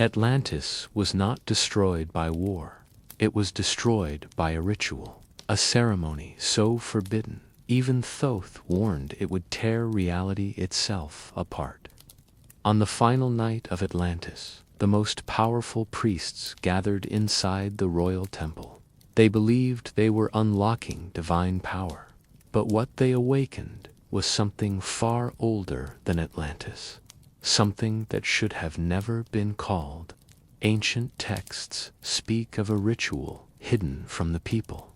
Atlantis was not destroyed by war. It was destroyed by a ritual, a ceremony so forbidden, even Thoth warned it would tear reality itself apart. On the final night of Atlantis, the most powerful priests gathered inside the royal temple. They believed they were unlocking divine power, but what they awakened was something far older than Atlantis, something that should have never been called. Ancient texts speak of a ritual hidden from the people,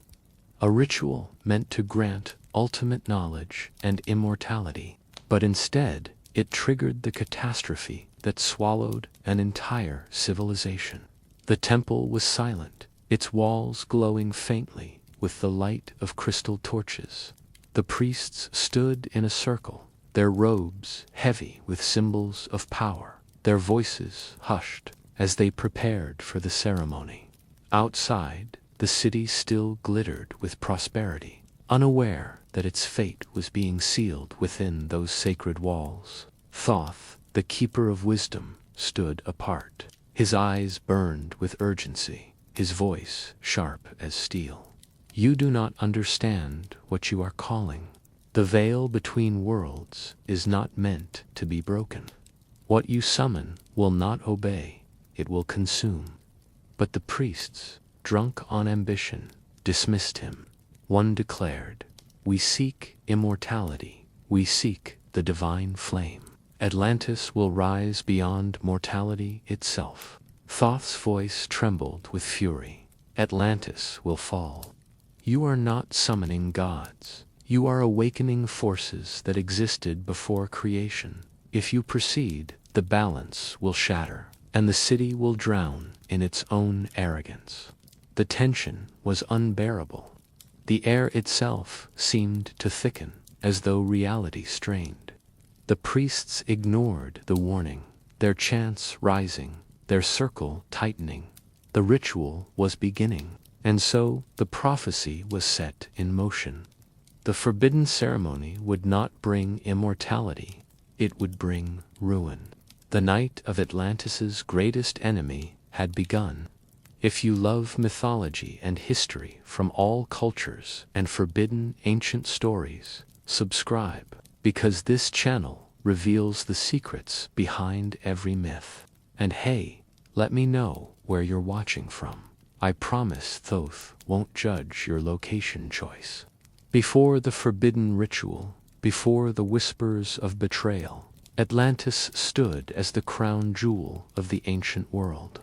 a ritual meant to grant ultimate knowledge and immortality, but instead it triggered the catastrophe that swallowed an entire civilization. The temple was silent, its walls glowing faintly with the light of crystal torches. The priests stood in a circle, their robes heavy with symbols of power, their voices hushed as they prepared for the ceremony. Outside, the city still glittered with prosperity, unaware that its fate was being sealed within those sacred walls. Thoth, the keeper of wisdom, stood apart. His eyes burned with urgency, his voice sharp as steel. You do not understand what you are calling. The veil between worlds is not meant to be broken. What you summon will not obey, it will consume. But the priests, drunk on ambition, dismissed him. One declared, "We seek immortality, we seek the divine flame. Atlantis will rise beyond mortality itself." Thoth's voice trembled with fury. Atlantis will fall. You are not summoning gods. You are awakening forces that existed before creation. If you proceed, the balance will shatter, and the city will drown in its own arrogance. The tension was unbearable. The air itself seemed to thicken, as though reality strained. The priests ignored the warning, their chants rising, their circle tightening. The ritual was beginning, and so the prophecy was set in motion. The forbidden ceremony would not bring immortality, it would bring ruin. The night of Atlantis's greatest enemy had begun. If you love mythology and history from all cultures and forbidden ancient stories, subscribe, because this channel reveals the secrets behind every myth. And hey, let me know where you're watching from. I promise Thoth won't judge your location choice. Before the forbidden ritual, before the whispers of betrayal, Atlantis stood as the crown jewel of the ancient world.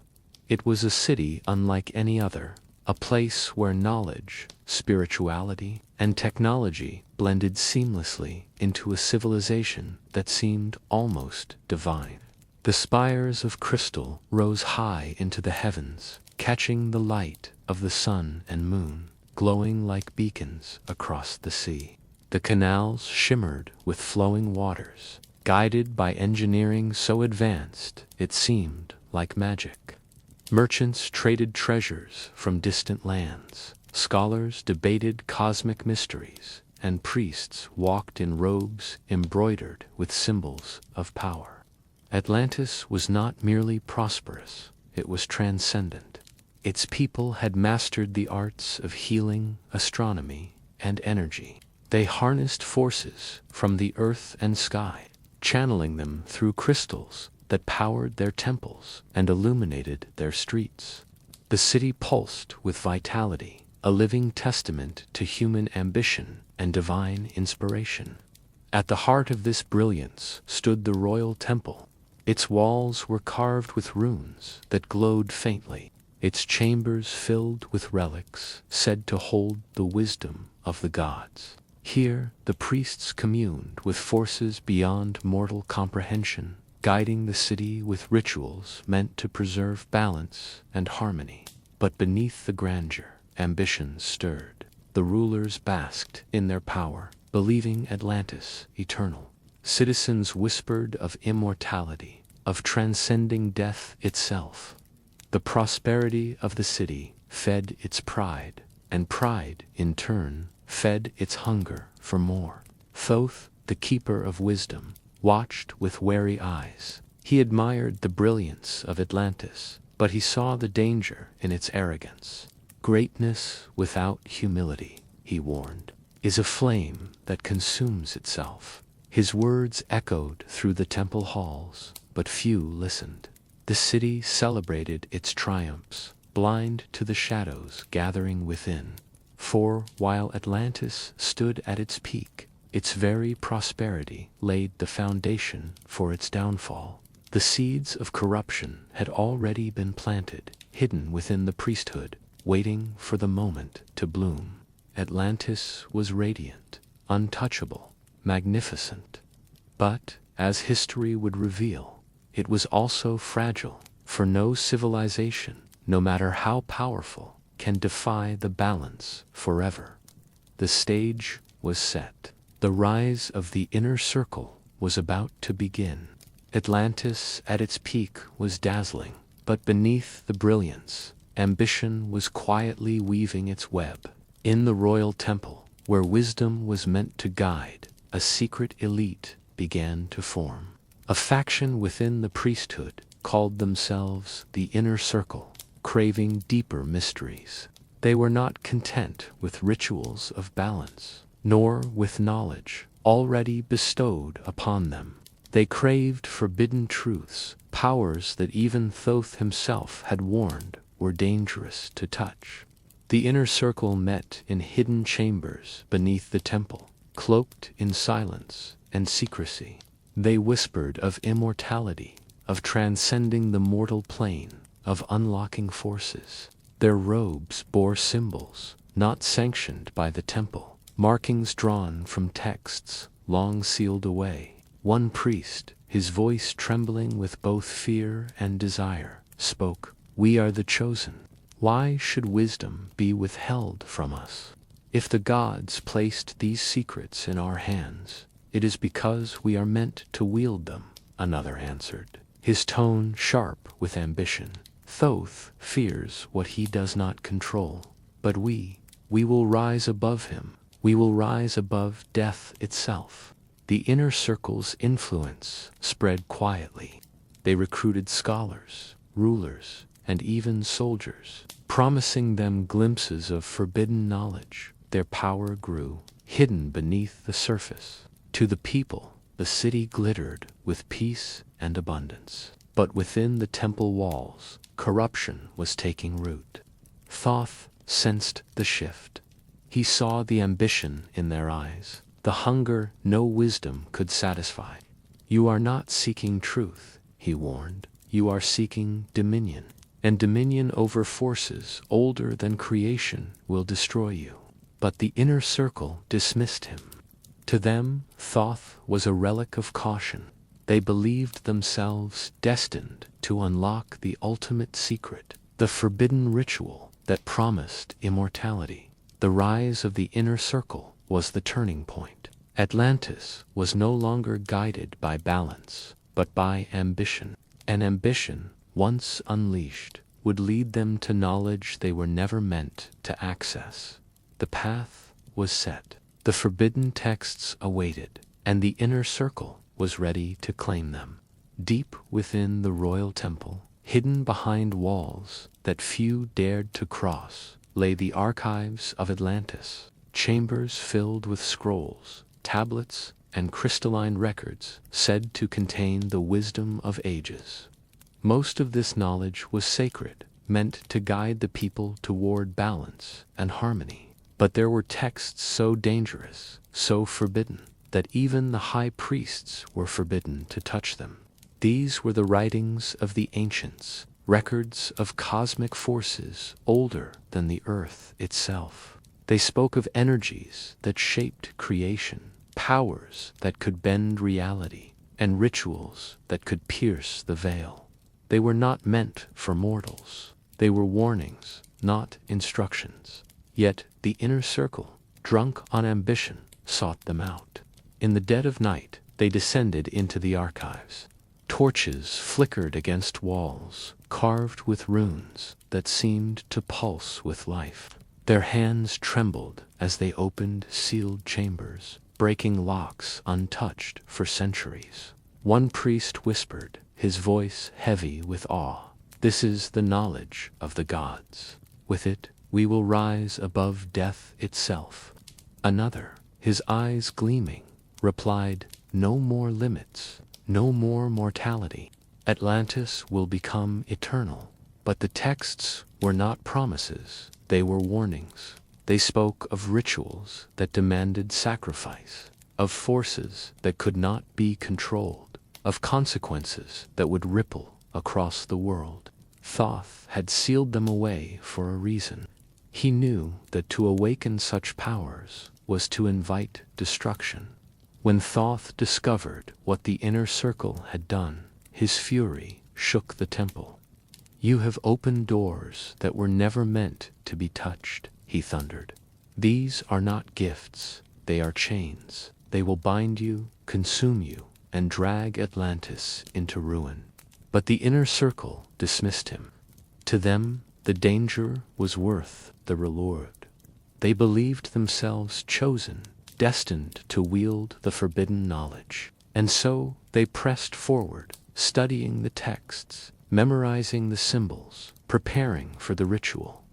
It was a city unlike any other, a place where knowledge, spirituality, and technology blended seamlessly into a civilization that seemed almost divine. The spires of crystal rose high into the heavens, catching the light of the sun and moon, glowing like beacons across the sea. The canals shimmered with flowing waters, guided by engineering so advanced it seemed like magic. Merchants traded treasures from distant lands, scholars debated cosmic mysteries, and priests walked in robes embroidered with symbols of power. Atlantis was not merely prosperous, it was transcendent. Its people had mastered the arts of healing, astronomy, and energy. They harnessed forces from the earth and sky, channeling them through crystals that powered their temples and illuminated their streets. The city pulsed with vitality, a living testament to human ambition and divine inspiration. At the heart of this brilliance stood the royal temple. Its walls were carved with runes that glowed faintly, its chambers filled with relics said to hold the wisdom of the gods. Here, the priests communed with forces beyond mortal comprehension, guiding the city with rituals meant to preserve balance and harmony. But beneath the grandeur, ambitions stirred. The rulers basked in their power, believing Atlantis eternal. Citizens whispered of immortality, of transcending death itself. The prosperity of the city fed its pride, and pride, in turn, fed its hunger for more. Thoth, the keeper of wisdom, watched with wary eyes. He admired the brilliance of Atlantis, but he saw the danger in its arrogance. Greatness without humility, he warned, is a flame that consumes itself. His words echoed through the temple halls, but few listened. The city celebrated its triumphs, blind to the shadows gathering within. For while Atlantis stood at its peak, its very prosperity laid the foundation for its downfall. The seeds of corruption had already been planted, hidden within the priesthood, waiting for the moment to bloom. Atlantis was radiant, untouchable, magnificent. But, as history would reveal, it was also fragile, for no civilization, no matter how powerful, can defy the balance forever. The stage was set. The rise of the inner circle was about to begin. Atlantis at its peak was dazzling, but beneath the brilliance, ambition was quietly weaving its web. In the royal temple, where wisdom was meant to guide, a secret elite began to form. A faction within the priesthood called themselves the Inner Circle, craving deeper mysteries. They were not content with rituals of balance, nor with knowledge already bestowed upon them. They craved forbidden truths, powers that even Thoth himself had warned were dangerous to touch. The Inner Circle met in hidden chambers beneath the temple, cloaked in silence and secrecy. They whispered of immortality, of transcending the mortal plane, of unlocking forces. Their robes bore symbols, not sanctioned by the temple, markings drawn from texts long sealed away. One priest, his voice trembling with both fear and desire, spoke, "We are the chosen. Why should wisdom be withheld from us? If the gods placed these secrets in our hands, it is because we are meant to wield them," another answered, his tone sharp with ambition. "Thoth fears what he does not control, but we will rise above him. We will rise above death itself." The Inner Circle's influence spread quietly. They recruited scholars, rulers, and even soldiers, promising them glimpses of forbidden knowledge. Their power grew, hidden beneath the surface. To the people, the city glittered with peace and abundance. But within the temple walls, corruption was taking root. Thoth sensed the shift. He saw the ambition in their eyes, the hunger no wisdom could satisfy. "You are not seeking truth," he warned. "You are seeking dominion. And dominion over forces older than creation will destroy you." But the Inner Circle dismissed him. To them, Thoth was a relic of caution. They believed themselves destined to unlock the ultimate secret, the forbidden ritual that promised immortality. The rise of the Inner Circle was the turning point. Atlantis was no longer guided by balance, but by ambition. An ambition, once unleashed, would lead them to knowledge they were never meant to access. The path was set. The forbidden texts awaited, and the Inner Circle was ready to claim them. Deep within the royal temple, hidden behind walls that few dared to cross, lay the archives of Atlantis, chambers filled with scrolls, tablets, and crystalline records said to contain the wisdom of ages. Most of this knowledge was sacred, meant to guide the people toward balance and harmony. But there were texts so dangerous, so forbidden, that even the high priests were forbidden to touch them. These were the writings of the ancients, records of cosmic forces older than the earth itself. They spoke of energies that shaped creation, powers that could bend reality, and rituals that could pierce the veil. They were not meant for mortals. They were warnings, not instructions. Yet the Inner Circle, drunk on ambition, sought them out. In the dead of night, they descended into the archives. Torches flickered against walls, carved with runes that seemed to pulse with life. Their hands trembled as they opened sealed chambers, breaking locks untouched for centuries. One priest whispered, his voice heavy with awe. "This is the knowledge of the gods. With it, we will rise above death itself." Another, his eyes gleaming, replied, "No more limits, no more mortality. Atlantis will become eternal." But the texts were not promises, they were warnings. They spoke of rituals that demanded sacrifice, of forces that could not be controlled, of consequences that would ripple across the world. Thoth had sealed them away for a reason. He knew that to awaken such powers was to invite destruction. When Thoth discovered what the inner circle had done, his fury shook the temple. "You have opened doors that were never meant to be touched," he thundered. "These are not gifts, they are chains. They will bind you, consume you, and drag Atlantis into ruin." But the inner circle dismissed him. To them, the danger was worth the reward. They believed themselves chosen, destined to wield the forbidden knowledge. And so they pressed forward, studying the texts, memorizing the symbols, preparing for the ritual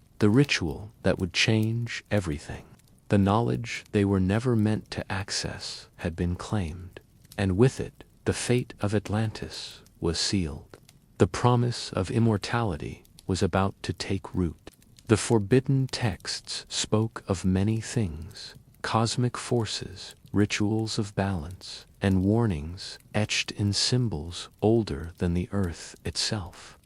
that would change everything. The knowledge they were never meant to access had been claimed, and with it, the fate of Atlantis was sealed. The promise of immortality was about to take root. The forbidden texts spoke of many things: cosmic forces, rituals of balance, and warnings etched in symbols older than the earth itself.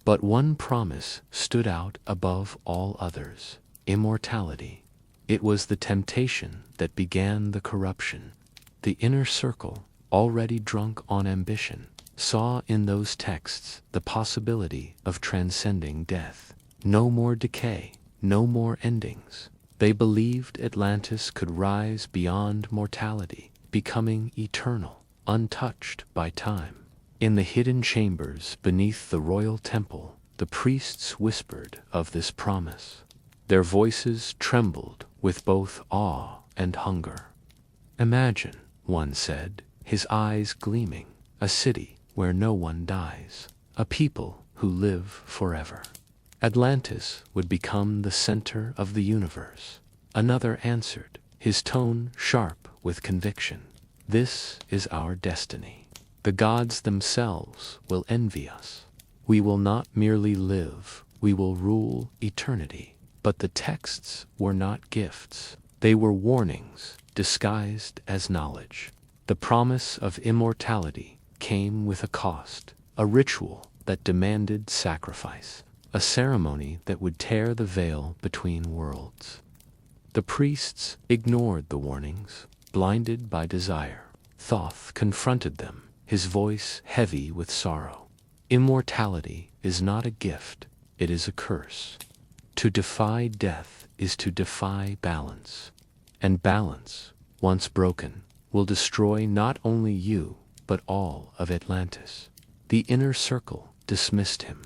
But one promise stood out above all others: immortality. It was the temptation that began the corruption. The inner circle, already drunk on ambition, saw in those texts the possibility of transcending death. No more decay, no more endings. They believed Atlantis could rise beyond mortality, becoming eternal, untouched by time. In the hidden chambers beneath the royal temple, the priests whispered of this promise. Their voices trembled with both awe and hunger. "Imagine," one said, his eyes gleaming, "a city where no one dies, a people who live forever. Atlantis would become the center of the universe." Another answered, his tone sharp with conviction, "This is our destiny. The gods themselves will envy us. We will not merely live, we will rule eternity." But the texts were not gifts. They were warnings, disguised as knowledge. The promise of immortality came with a cost, a ritual that demanded sacrifice, a ceremony that would tear the veil between worlds. The priests ignored the warnings, blinded by desire. Thoth confronted them, his voice heavy with sorrow. "Immortality is not a gift, it is a curse. To defy death is to defy balance. And balance, once broken, will destroy not only you, but all of Atlantis." The inner circle dismissed him.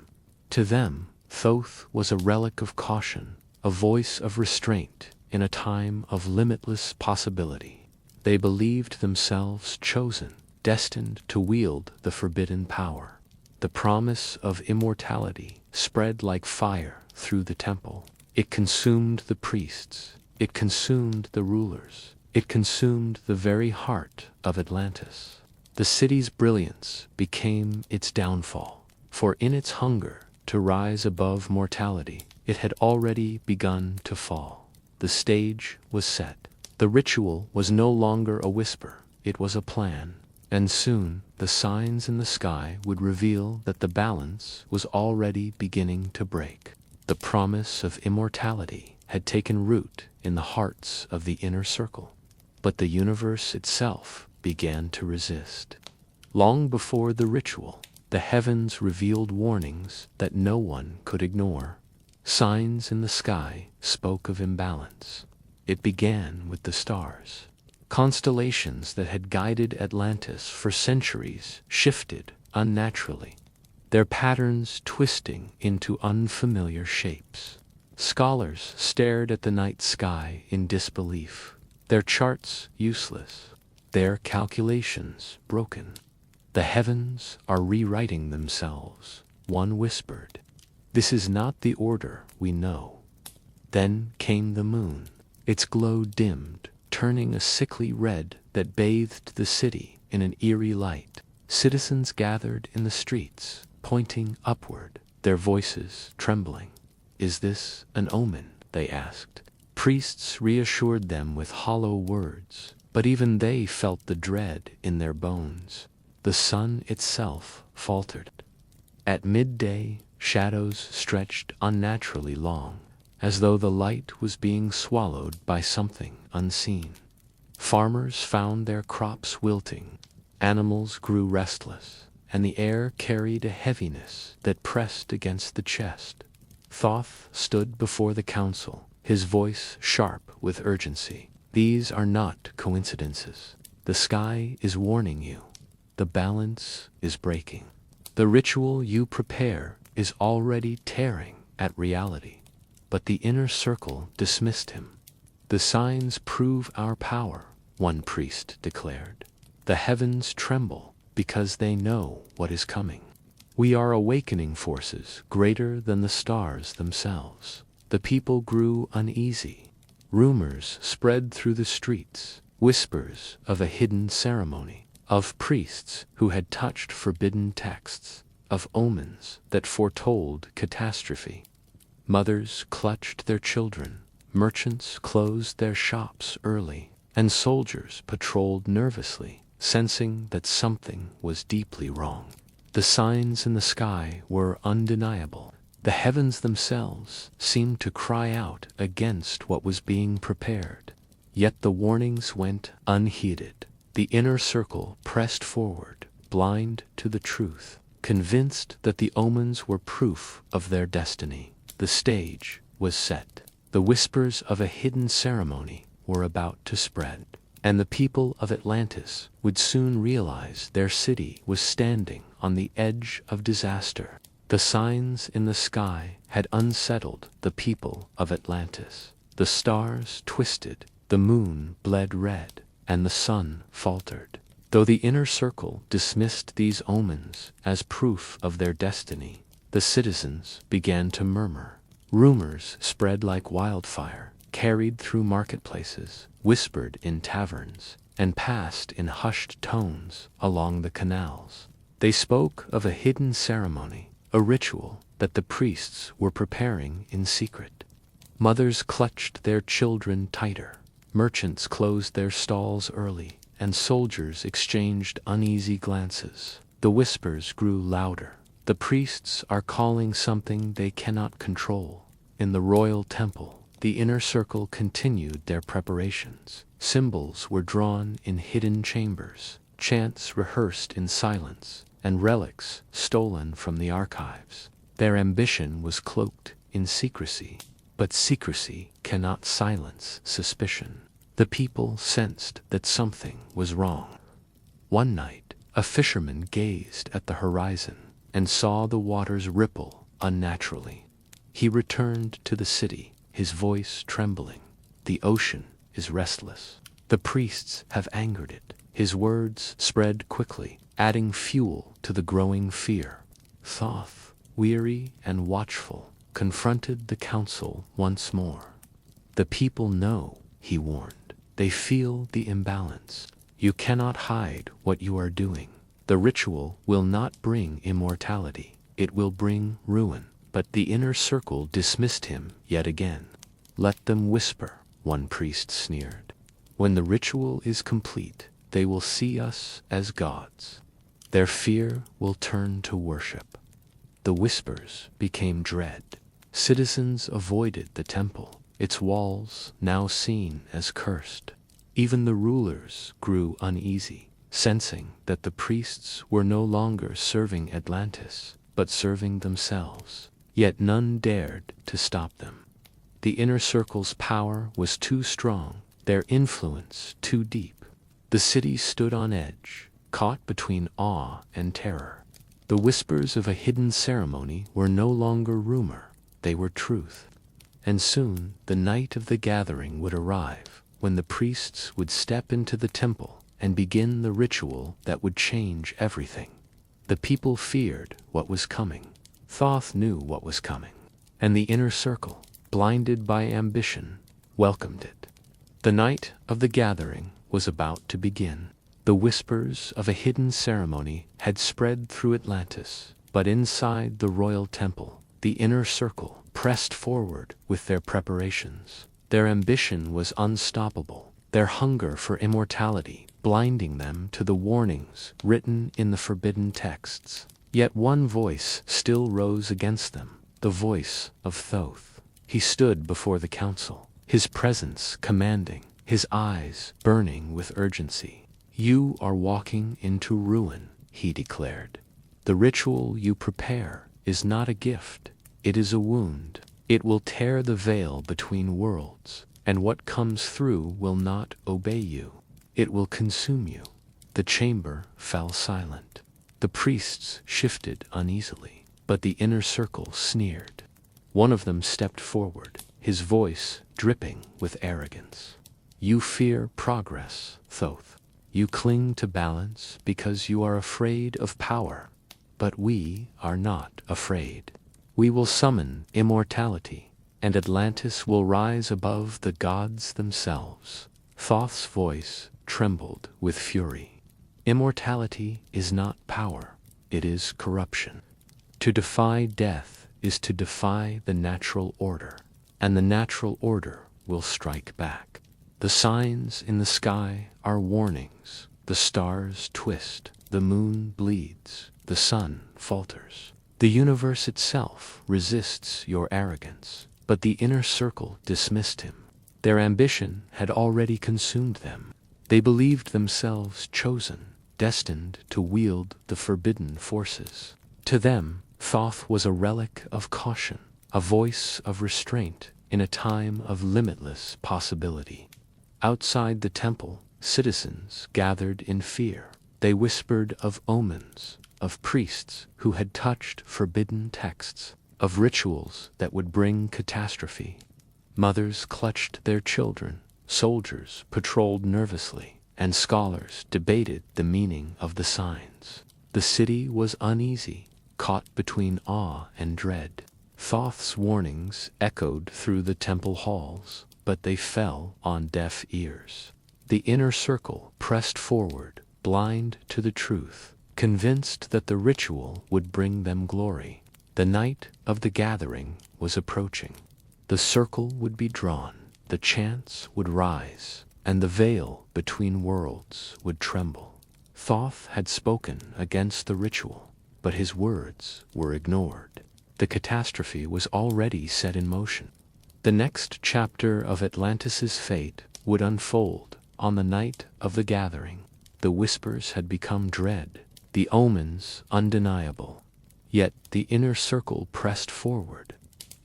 To them, Thoth was a relic of caution, a voice of restraint in a time of limitless possibility. They believed themselves chosen, destined to wield the forbidden power. The promise of immortality spread like fire through the temple. It consumed the priests, it consumed the rulers, it consumed the very heart of Atlantis. The city's brilliance became its downfall, for in its hunger to rise above mortality, it had already begun to fall. The stage was set. The ritual was no longer a whisper, it was a plan. And soon the signs in the sky would reveal that the balance was already beginning to break. The promise of immortality had taken root in the hearts of the inner circle. But the universe itself began to resist. Long before the ritual, the heavens revealed warnings that no one could ignore. Signs in the sky spoke of imbalance. It began with the stars. Constellations that had guided Atlantis for centuries shifted unnaturally, their patterns twisting into unfamiliar shapes. Scholars stared at the night sky in disbelief, their charts useless, their calculations broken. The heavens are rewriting themselves, one whispered. This is not the order we know. Then came the moon. Its glow dimmed, turning a sickly red that bathed the city in an eerie light. Citizens gathered in the streets, pointing upward, their voices trembling. Is this an omen? They asked. Priests reassured them with hollow words, but even they felt the dread in their bones. The sun itself faltered. At midday, shadows stretched unnaturally long, as though the light was being swallowed by something unseen. Farmers found their crops wilting, animals grew restless, and the air carried a heaviness that pressed against the chest. Thoth stood before the council, his voice sharp with urgency. These are not coincidences. The sky is warning you. The balance is breaking. The ritual you prepare is already tearing at reality. But the inner circle dismissed him. The signs prove our power, one priest declared. The heavens tremble because they know what is coming. We are awakening forces greater than the stars themselves. The people grew uneasy. Rumors spread through the streets, whispers of a hidden ceremony, of priests who had touched forbidden texts, of omens that foretold catastrophe. Mothers clutched their children, merchants closed their shops early, and soldiers patrolled nervously, sensing that something was deeply wrong. The signs in the sky were undeniable. The heavens themselves seemed to cry out against what was being prepared. Yet the warnings went unheeded. The inner circle pressed forward, blind to the truth, convinced that the omens were proof of their destiny. The stage was set. The whispers of a hidden ceremony were about to spread, and the people of Atlantis would soon realize their city was standing on the edge of disaster. The signs in the sky had unsettled the people of Atlantis. The stars twisted, the moon bled red, and the sun faltered. Though the inner circle dismissed these omens as proof of their destiny, the citizens began to murmur. Rumors spread like wildfire, carried through marketplaces, whispered in taverns, and passed in hushed tones along the canals. They spoke of a hidden ceremony, a ritual that the priests were preparing in secret. Mothers clutched their children tighter, merchants closed their stalls early, and soldiers exchanged uneasy glances. The whispers grew louder. The priests are calling something they cannot control. In the royal temple, the inner circle continued their preparations. Symbols were drawn in hidden chambers, chants rehearsed in silence, and relics stolen from the archives. Their ambition was cloaked in secrecy, but secrecy cannot silence suspicion. The people sensed that something was wrong. One night, a fisherman gazed at the horizon and saw the waters ripple unnaturally. He returned to the city, his voice trembling. The ocean is restless. The priests have angered it. His words spread quickly, adding fuel to the growing fear. Thoth, weary and watchful, confronted the council once more. The people know, he warned. They feel the imbalance. You cannot hide what you are doing. The ritual will not bring immortality. It will bring ruin. But the inner circle dismissed him yet again. Let them whisper, one priest sneered. When the ritual is complete, they will see us as gods. Their fear will turn to worship. The whispers became dread. Citizens avoided the temple, its walls now seen as cursed. Even the rulers grew uneasy, sensing that the priests were no longer serving Atlantis, but serving themselves. Yet none dared to stop them. The inner circle's power was too strong, their influence too deep. The city stood on edge, caught between awe and terror. The whispers of a hidden ceremony were no longer rumor, they were truth. And soon the night of the gathering would arrive, when the priests would step into the temple, and begin the ritual that would change everything. The people feared what was coming. Thoth knew what was coming, and the inner circle, blinded by ambition, welcomed it. The night of the gathering was about to begin. The whispers of a hidden ceremony had spread through Atlantis, but inside the royal temple, the inner circle pressed forward with their preparations. Their ambition was unstoppable, their hunger for immortality blinding them to the warnings written in the forbidden texts. Yet one voice still rose against them, the voice of Thoth. He stood before the council, his presence commanding, his eyes burning with urgency. "You are walking into ruin," he declared. "The ritual you prepare is not a gift, it is a wound. It will tear the veil between worlds, and what comes through will not obey you. It will consume you." The chamber fell silent. The priests shifted uneasily, but the inner circle sneered. One of them stepped forward, his voice dripping with arrogance. "You fear progress, Thoth. You cling to balance because you are afraid of power. But we are not afraid. We will summon immortality, and Atlantis will rise above the gods themselves." Thoth's voice trembled with fury. "Immortality is not power, it is corruption. To defy death is to defy the natural order, and the natural order will strike back. The signs in the sky are warnings. The stars twist, the moon bleeds, the sun falters. The universe itself resists your arrogance." But the inner circle dismissed him. Their ambition had already consumed them. They believed themselves chosen, destined to wield the forbidden forces. To them, Thoth was a relic of caution, a voice of restraint in a time of limitless possibility. Outside the temple, citizens gathered in fear. They whispered of omens, of priests who had touched forbidden texts, of rituals that would bring catastrophe. Mothers clutched their children, soldiers patrolled nervously, and scholars debated the meaning of the signs. The city was uneasy, caught between awe and dread. Thoth's warnings echoed through the temple halls, but they fell on deaf ears. The inner circle pressed forward, blind to the truth, convinced that the ritual would bring them glory. The night of the gathering was approaching. The circle would be drawn, the chants would rise, and the veil between worlds would tremble. Thoth had spoken against the ritual, but his words were ignored. The catastrophe was already set in motion. The next chapter of Atlantis's fate would unfold on the night of the gathering. The whispers had become dread, the omens undeniable. Yet the inner circle pressed forward.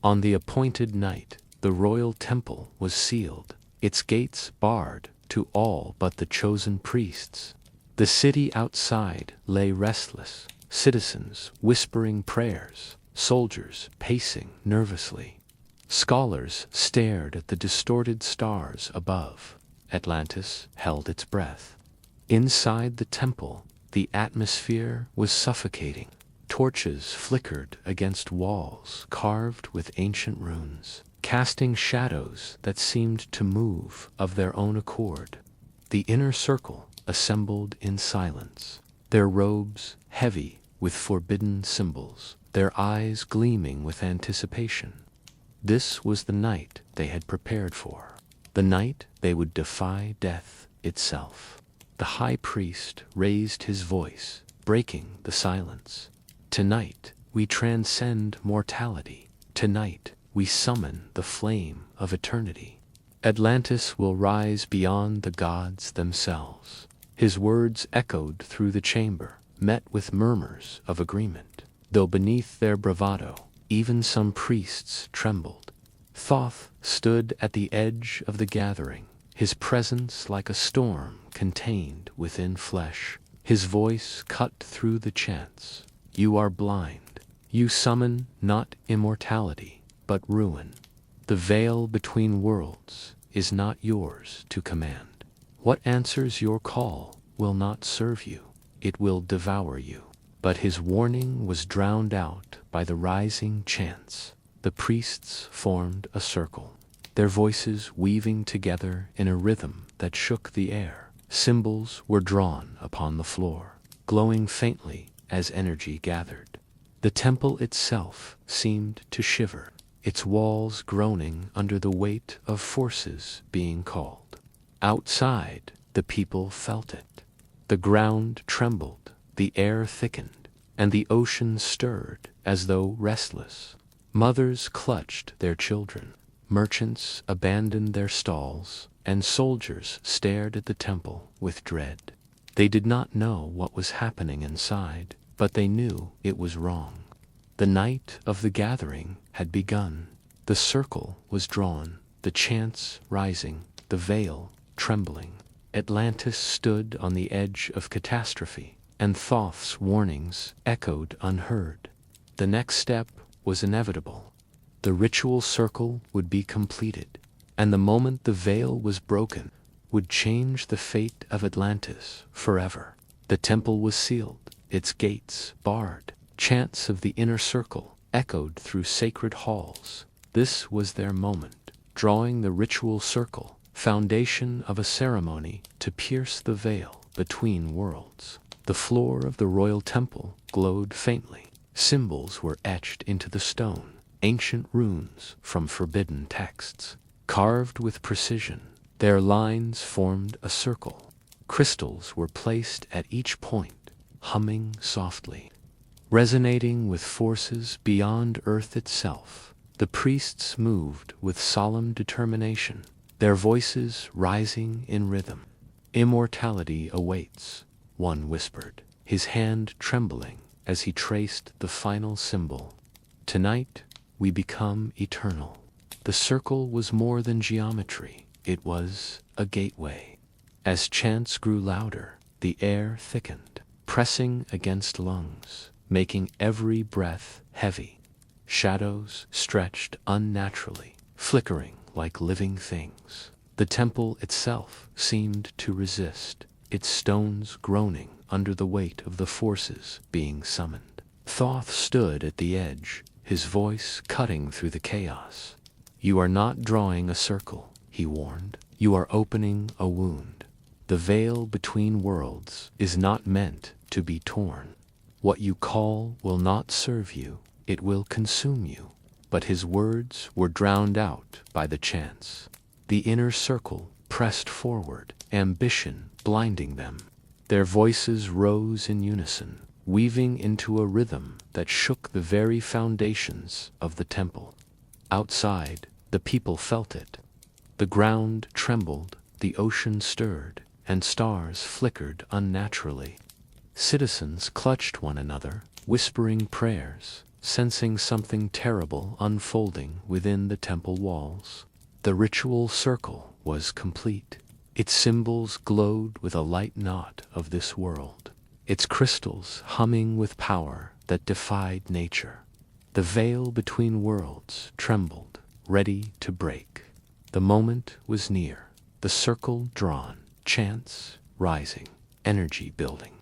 On the appointed night, the royal temple was sealed, its gates barred to all but the chosen priests. The city outside lay restless, citizens whispering prayers, soldiers pacing nervously. Scholars stared at the distorted stars above. Atlantis held its breath. Inside the temple, the atmosphere was suffocating. Torches flickered against walls carved with ancient runes, casting shadows that seemed to move of their own accord. The inner circle assembled in silence, their robes heavy with forbidden symbols, their eyes gleaming with anticipation. This was the night they had prepared for, the night they would defy death itself. The high priest raised his voice, breaking the silence. "Tonight we transcend mortality. Tonight we summon the flame of eternity. Atlantis will rise beyond the gods themselves." His words echoed through the chamber, met with murmurs of agreement, though beneath their bravado, even some priests trembled. Thoth stood at the edge of the gathering, his presence like a storm contained within flesh. His voice cut through the chants. "You are blind. You summon not immortality, but ruin. The veil between worlds is not yours to command. What answers your call will not serve you. It will devour you." But his warning was drowned out by the rising chants. The priests formed a circle, their voices weaving together in a rhythm that shook the air. Symbols were drawn upon the floor, glowing faintly as energy gathered. The temple itself seemed to shiver, its walls groaning under the weight of forces being called. Outside, the people felt it. The ground trembled, the air thickened, and the ocean stirred as though restless. Mothers clutched their children, merchants abandoned their stalls, and soldiers stared at the temple with dread. They did not know what was happening inside, but they knew it was wrong. The night of the gathering had begun. The circle was drawn, the chants rising, the veil trembling. Atlantis stood on the edge of catastrophe, and Thoth's warnings echoed unheard. The next step was inevitable. The ritual circle would be completed, and the moment the veil was broken would change the fate of Atlantis forever. The temple was sealed, its gates barred. Chants of the inner circle echoed through sacred halls. This was their moment, drawing the ritual circle, foundation of a ceremony to pierce the veil between worlds. The floor of the royal temple glowed faintly. Symbols were etched into the stone, ancient runes from forbidden texts. Carved with precision, their lines formed a circle. Crystals were placed at each point, humming softly, resonating with forces beyond Earth itself. The priests moved with solemn determination, their voices rising in rhythm. "Immortality awaits," one whispered, his hand trembling as he traced the final symbol. "Tonight, we become eternal." The circle was more than geometry, it was a gateway. As chants grew louder, the air thickened, pressing against lungs, making every breath heavy. Shadows stretched unnaturally, flickering like living things. The temple itself seemed to resist, its stones groaning under the weight of the forces being summoned. Thoth stood at the edge, his voice cutting through the chaos. "You are not drawing a circle," he warned. "You are opening a wound. The veil between worlds is not meant to be torn. What you call will not serve you, it will consume you." But his words were drowned out by the chants. The inner circle pressed forward, ambition blinding them. Their voices rose in unison, weaving into a rhythm that shook the very foundations of the temple. Outside, the people felt it. The ground trembled, the ocean stirred, and stars flickered unnaturally. Citizens clutched one another, whispering prayers, sensing something terrible unfolding within the temple walls. The ritual circle was complete. Its symbols glowed with a light not of this world, its crystals humming with power that defied nature. The veil between worlds trembled, ready to break. The moment was near, the circle drawn, chants rising, energy building.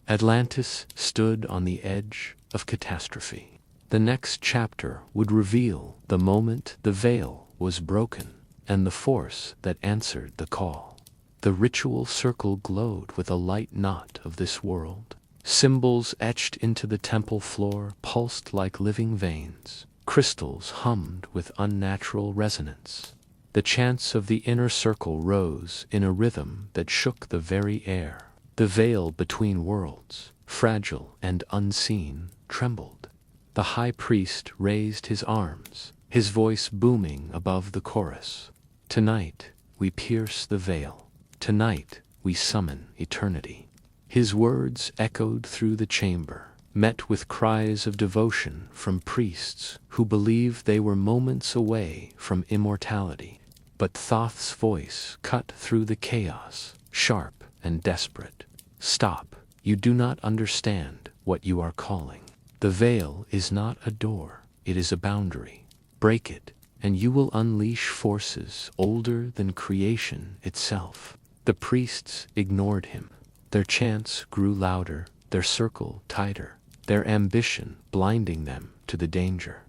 Atlantis stood on the edge of catastrophe. The next chapter would reveal the moment the veil was broken and the force that answered the call. The ritual circle glowed with a light not of this world. Symbols etched into the temple floor pulsed like living veins. Crystals hummed with unnatural resonance. The chants of the inner circle rose in a rhythm that shook the very air. The veil between worlds, fragile and unseen, trembled. The high priest raised his arms, his voice booming above the chorus. "Tonight, we pierce the veil. Tonight, we summon eternity." His words echoed through the chamber, met with cries of devotion from priests who believed they were moments away from immortality. But Thoth's voice cut through the chaos, sharp and desperate. "Stop, you do not understand what you are calling. The veil is not a door, it is a boundary. Break it, and you will unleash forces older than creation itself." The priests ignored him. Their chants grew louder, their circle tighter, their ambition blinding them to the danger.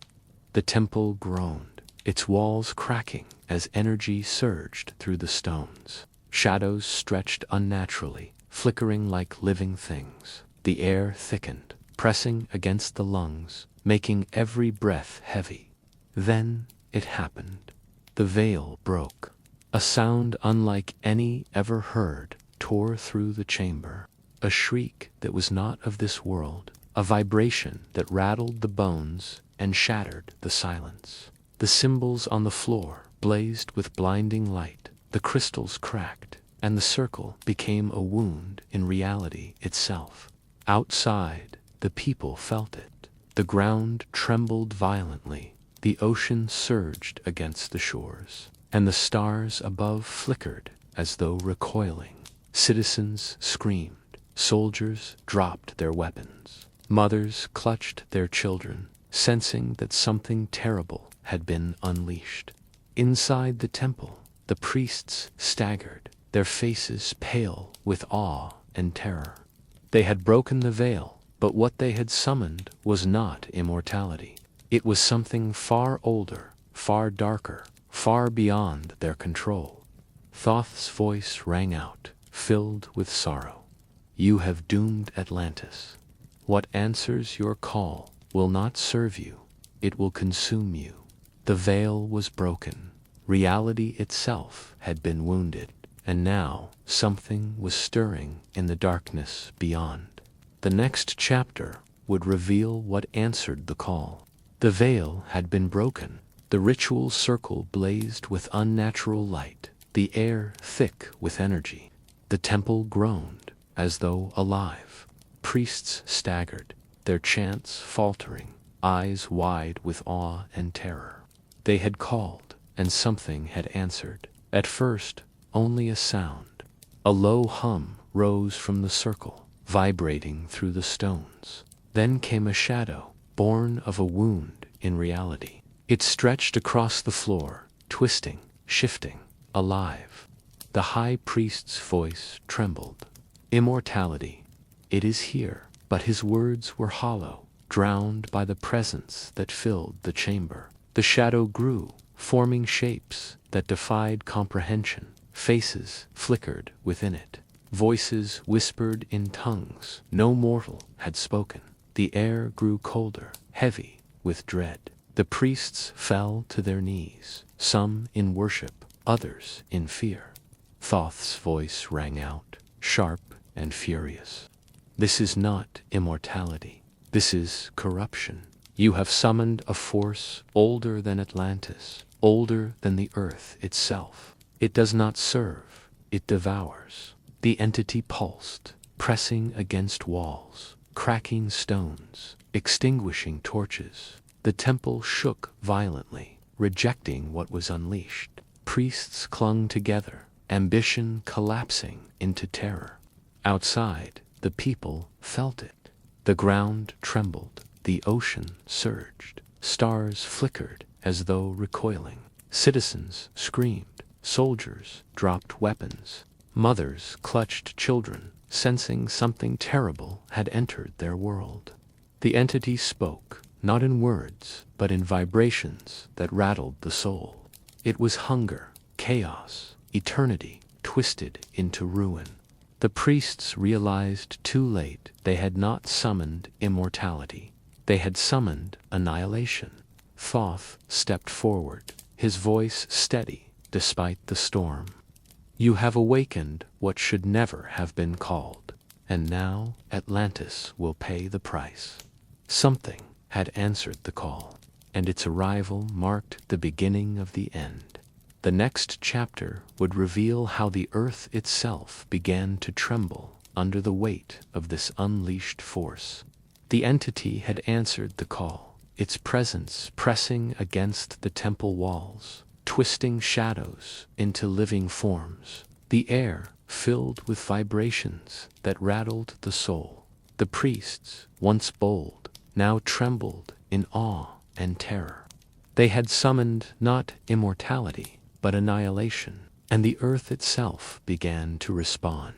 The temple groaned, its walls cracking as energy surged through the stones. Shadows stretched unnaturally, flickering like living things. The air thickened, pressing against the lungs, making every breath heavy. Then it happened. The veil broke. A sound unlike any ever heard tore through the chamber. A shriek that was not of this world, a vibration that rattled the bones and shattered the silence. The symbols on the floor blazed with blinding light, the crystals cracked, and the circle became a wound in reality itself. Outside, the people felt it. The ground trembled violently, the ocean surged against the shores, and the stars above flickered as though recoiling. Citizens screamed, soldiers dropped their weapons, mothers clutched their children, sensing that something terrible had been unleashed. Inside the temple, the priests staggered, their faces pale with awe and terror. They had broken the veil, but what they had summoned was not immortality. It was something far older, far darker, far beyond their control. Thoth's voice rang out, filled with sorrow. You have doomed Atlantis. What answers your call will not serve you, it will consume you. The veil was broken. Reality itself had been wounded, and now something was stirring in the darkness beyond. The next chapter would reveal what answered the call. The veil had been broken. The ritual circle blazed with unnatural light, the air thick with energy. The temple groaned, as though alive. Priests staggered, their chants faltering, eyes wide with awe and terror. They had called, and something had answered. At first, only a sound. A low hum rose from the circle, vibrating through the stones. Then came a shadow, born of a wound in reality. It stretched across the floor, twisting, shifting, alive. The high priest's voice trembled. Immortality. It is here. But his words were hollow, drowned by the presence that filled the chamber. The shadow grew, forming shapes that defied comprehension. Faces flickered within it. Voices whispered in tongues no mortal had spoken. The air grew colder, heavy with dread. The priests fell to their knees, some in worship, others in fear. Thoth's voice rang out, sharp and furious. This is not immortality. This is corruption. You have summoned a force older than Atlantis, older than the earth itself. It does not serve, it devours. The entity pulsed, pressing against walls, cracking stones, extinguishing torches. The temple shook violently, rejecting what was unleashed. Priests clung together, ambition collapsing into terror. Outside, the people felt it. The ground trembled, the ocean surged, stars flickered as though recoiling. Citizens screamed, soldiers dropped weapons, mothers clutched children, sensing something terrible had entered their world. The entity spoke, not in words, but in vibrations that rattled the soul. It was hunger, chaos, eternity, twisted into ruin. The priests realized too late they had not summoned immortality. They had summoned annihilation. Thoth stepped forward, his voice steady despite the storm. You have awakened what should never have been called, and now Atlantis will pay the price. Something had answered the call, and its arrival marked the beginning of the end. The next chapter would reveal how the earth itself began to tremble under the weight of this unleashed force. The entity had answered the call, its presence pressing against the temple walls, twisting shadows into living forms. The air filled with vibrations that rattled the soul. The priests, once bold, now trembled in awe and terror. They had summoned not immortality, but annihilation, and the earth itself began to respond.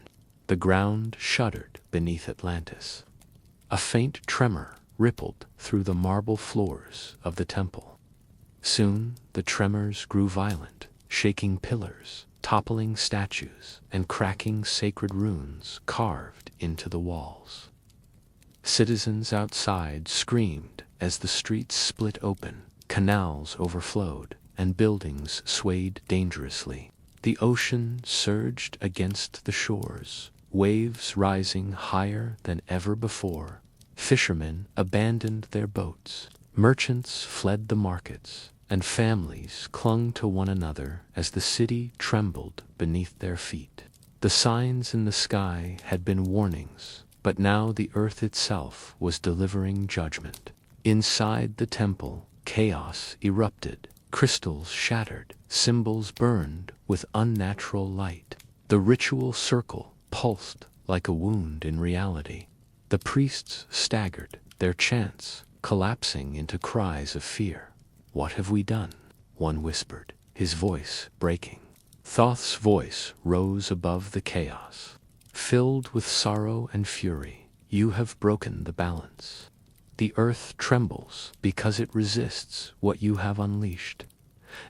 The ground shuddered beneath Atlantis. A faint tremor rippled through the marble floors of the temple. Soon the tremors grew violent, shaking pillars, toppling statues, and cracking sacred runes carved into the walls. Citizens outside screamed as the streets split open, canals overflowed, and buildings swayed dangerously. The ocean surged against the shores, waves rising higher than ever before. Fishermen abandoned their boats, merchants fled the markets, and families clung to one another as the city trembled beneath their feet. The signs in the sky had been warnings, but now the earth itself was delivering judgment. Inside the temple, chaos erupted. Crystals shattered, symbols burned with unnatural light. The ritual circle pulsed like a wound in reality. The priests staggered, their chants collapsing into cries of fear. "What have we done?" one whispered, his voice breaking. Thoth's voice rose above the chaos. "Filled with sorrow and fury, you have broken the balance. The earth trembles because it resists what you have unleashed.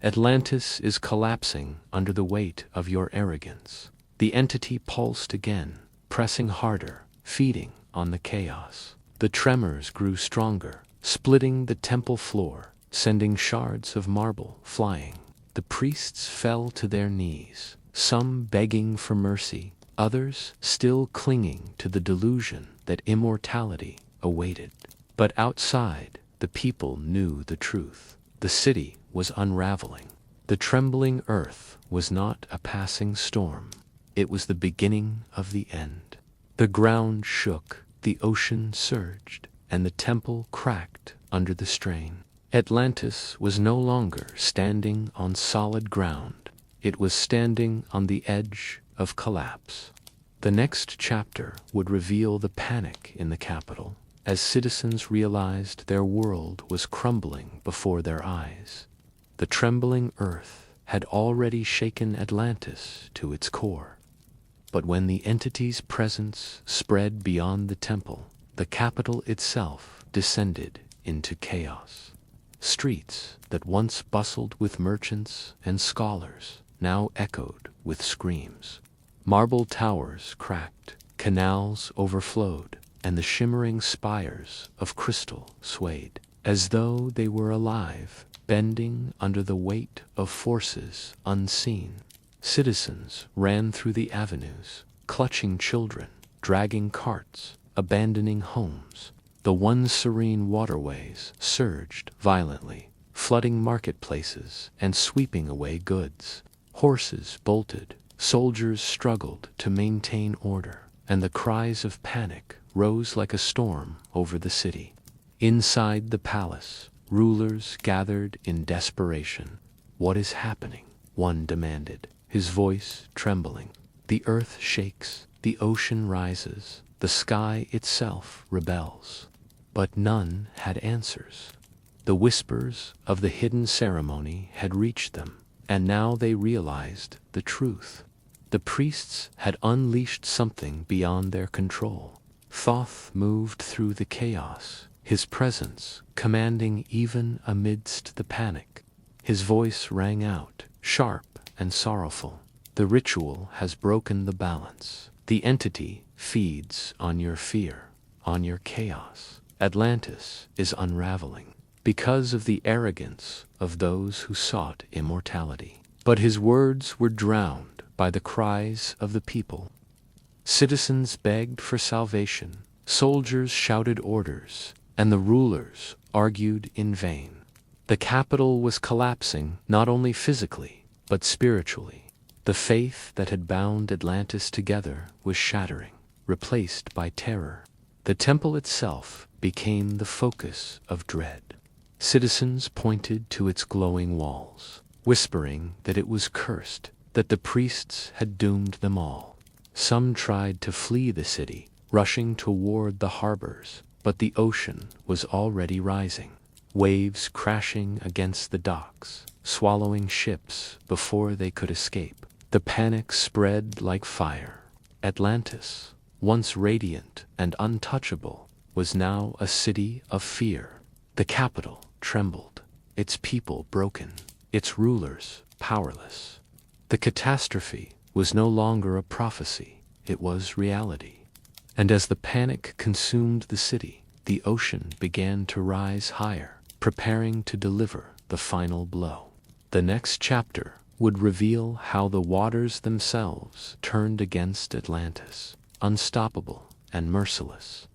Atlantis is collapsing under the weight of your arrogance." The entity pulsed again, pressing harder, feeding on the chaos. The tremors grew stronger, splitting the temple floor, sending shards of marble flying. The priests fell to their knees, some begging for mercy, others still clinging to the delusion that immortality awaited. But outside, the people knew the truth. The city was unraveling. The trembling earth was not a passing storm. It was the beginning of the end. The ground shook, the ocean surged, and the temple cracked under the strain. Atlantis was no longer standing on solid ground. It was standing on the edge of collapse. The next chapter would reveal the panic in the capital, as citizens realized their world was crumbling before their eyes. The trembling earth had already shaken Atlantis to its core. But when the entity's presence spread beyond the temple, the capital itself descended into chaos. Streets that once bustled with merchants and scholars now echoed with screams. Marble towers cracked, canals overflowed, and the shimmering spires of crystal swayed, as though they were alive, bending under the weight of forces unseen. Citizens ran through the avenues, clutching children, dragging carts, abandoning homes. The once serene waterways surged violently, flooding marketplaces and sweeping away goods. Horses bolted, soldiers struggled to maintain order, and the cries of panic rose like a storm over the city. Inside the palace, rulers gathered in desperation. "What is happening?" one demanded, his voice trembling. "The earth shakes, the ocean rises, the sky itself rebels." But none had answers. The whispers of the hidden ceremony had reached them, and now they realized the truth. The priests had unleashed something beyond their control. Thoth moved through the chaos, his presence commanding even amidst the panic. His voice rang out, sharp and sorrowful. "The ritual has broken the balance. The entity feeds on your fear, on your chaos. Atlantis is unraveling because of the arrogance of those who sought immortality." But his words were drowned by the cries of the people. Citizens begged for salvation, soldiers shouted orders, and the rulers argued in vain. The capital was collapsing not only physically, but spiritually. The faith that had bound Atlantis together was shattering, replaced by terror. The temple itself became the focus of dread. Citizens pointed to its glowing walls, whispering that it was cursed, that the priests had doomed them all. Some tried to flee the city, rushing toward the harbors, but the ocean was already rising, waves crashing against the docks, swallowing ships before they could escape. The panic spread like fire. Atlantis, once radiant and untouchable, was now a city of fear. The capital trembled, its people broken, its rulers powerless. The catastrophe was no longer a prophecy, it was reality. And as the panic consumed the city, the ocean began to rise higher, preparing to deliver the final blow. The next chapter would reveal how the waters themselves turned against Atlantis, unstoppable and merciless.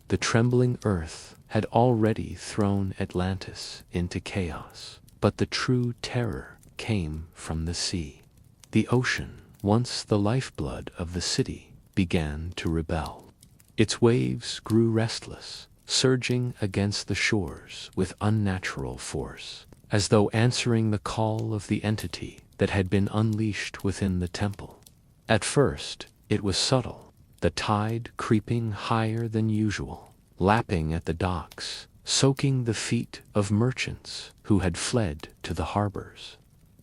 The trembling earth had already thrown Atlantis into chaos, but the true terror came from the sea. The ocean, once the lifeblood of the city, began to rebel. Its waves grew restless, surging against the shores with unnatural force, as though answering the call of the entity that had been unleashed within the temple. At first, it was subtle, the tide creeping higher than usual, lapping at the docks, soaking the feet of merchants who had fled to the harbors.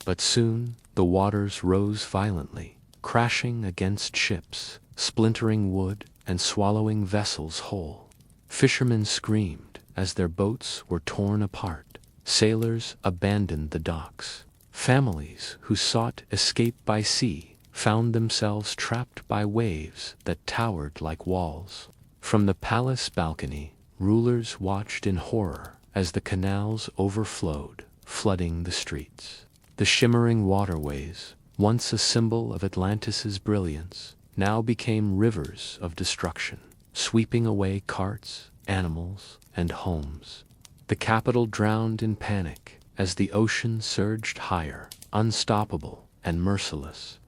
But soon the waters rose violently, crashing against ships, splintering wood, and swallowing vessels whole. Fishermen screamed as their boats were torn apart. Sailors abandoned the docks. Families who sought escape by sea found themselves trapped by waves that towered like walls. From the palace balcony, rulers watched in horror as the canals overflowed, flooding the streets. The shimmering waterways, once a symbol of Atlantis's brilliance, now became rivers of destruction, sweeping away carts, animals, and homes. The capital drowned in panic as the ocean surged higher, unstoppable and merciless.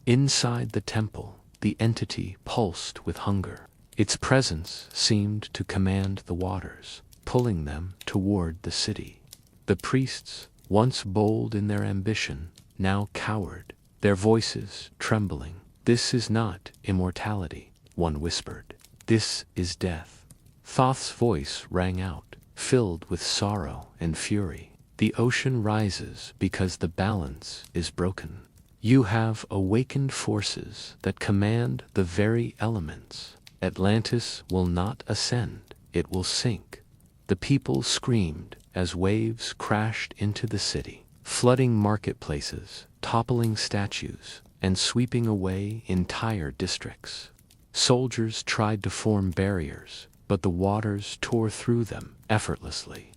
Inside the temple, the entity pulsed with hunger. Its presence seemed to command the waters, pulling them toward the city. The priests, once bold in their ambition, now cowered, their voices trembling. "This is not immortality," one whispered. "This is death." Thoth's voice rang out, filled with sorrow and fury. "The ocean rises because the balance is broken. You have awakened forces that command the very elements. Atlantis will not ascend, it will sink." The people screamed as waves crashed into the city, flooding marketplaces, toppling statues, and sweeping away entire districts. Soldiers tried to form barriers, but the waters tore through them effortlessly.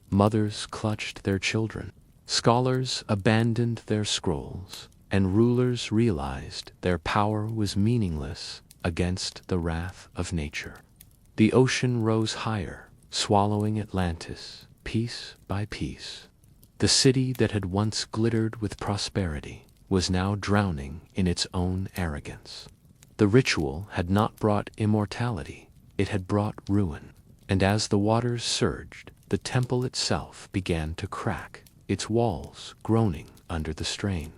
Mothers clutched their children. Scholars abandoned their scrolls, and rulers realized their power was meaningless against the wrath of nature. The ocean rose higher, swallowing Atlantis, piece by piece. The city that had once glittered with prosperity was now drowning in its own arrogance. The ritual had not brought immortality, it had brought ruin. And as the waters surged, the temple itself began to crack, its walls groaning under the strain.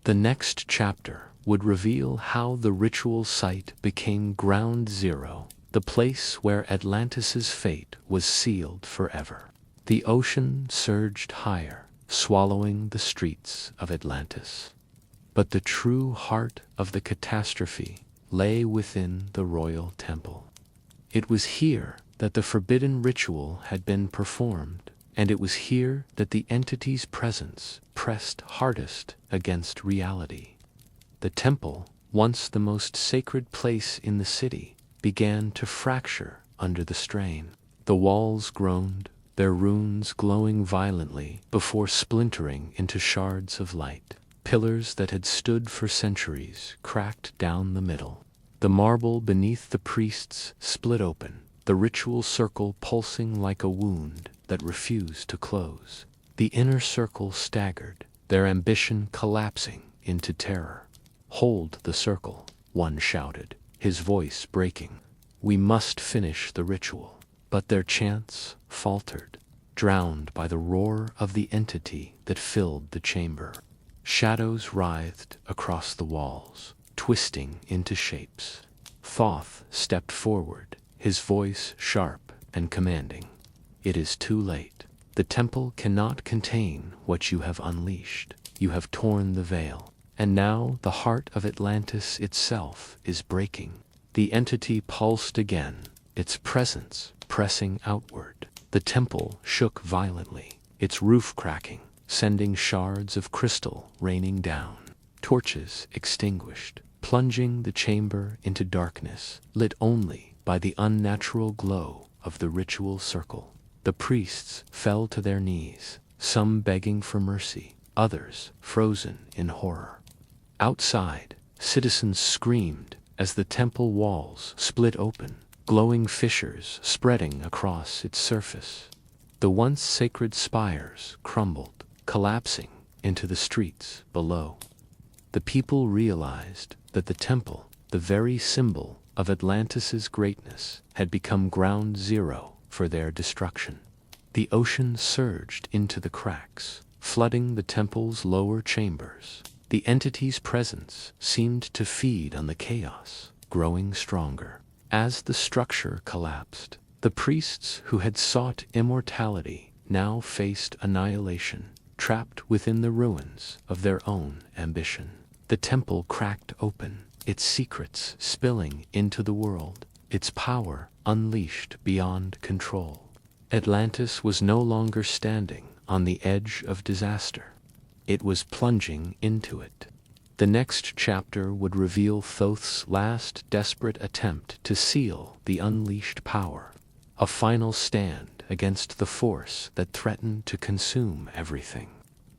The next chapter would reveal how the ritual site became ground zero, the place where Atlantis's fate was sealed forever. The ocean surged higher, swallowing the streets of Atlantis. But the true heart of the catastrophe lay within the royal temple. It was here that the forbidden ritual had been performed, and it was here that the entity's presence pressed hardest against reality. The temple, once the most sacred place in the city, began to fracture under the strain. The walls groaned, their runes glowing violently before splintering into shards of light. Pillars that had stood for centuries cracked down the middle. The marble beneath the priests split open, the ritual circle pulsing like a wound that refused to close. The inner circle staggered, their ambition collapsing into terror. "Hold the circle," one shouted, his voice breaking. "We must finish the ritual." But their chants faltered, drowned by the roar of the entity that filled the chamber. Shadows writhed across the walls, twisting into shapes. Thoth stepped forward, his voice sharp and commanding. "It is too late. The temple cannot contain what you have unleashed. You have torn the veil, And now the heart of Atlantis itself is breaking. The entity pulsed again, its presence pressing outward. The temple shook violently, its roof cracking, sending shards of crystal raining down. Torches extinguished, plunging the chamber into darkness, lit only by the unnatural glow of the ritual circle. The priests fell to their knees, some begging for mercy, others frozen in horror. Outside, citizens screamed as the temple walls split open, glowing fissures spreading across its surface. The once sacred spires crumbled, collapsing into the streets below. The people realized that the temple, the very symbol of Atlantis's greatness, had become ground zero for their destruction. The ocean surged into the cracks, flooding the temple's lower chambers. The entity's presence seemed to feed on the chaos, growing stronger. As the structure collapsed, the priests who had sought immortality now faced annihilation, trapped within the ruins of their own ambition. The temple cracked open, its secrets spilling into the world, its power unleashed beyond control. Atlantis was no longer standing on the edge of disaster. It was plunging into it. The next chapter would reveal Thoth's last desperate attempt to seal the unleashed power, a final stand against the force that threatened to consume everything.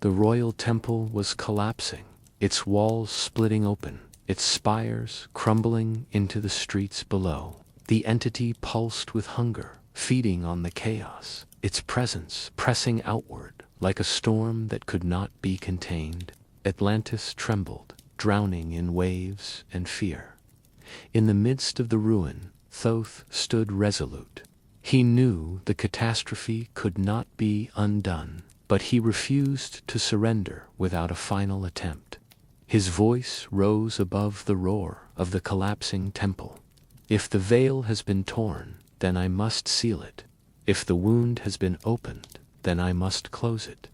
The royal temple was collapsing, its walls splitting open, its spires crumbling into the streets below. The entity pulsed with hunger, feeding on the chaos, its presence pressing outward like a storm that could not be contained. Atlantis trembled, drowning in waves and fear. In the midst of the ruin, Thoth stood resolute. He knew the catastrophe could not be undone, but he refused to surrender without a final attempt. His voice rose above the roar of the collapsing temple. If the veil has been torn, then I must seal it. If the wound has been opened, then I must close it.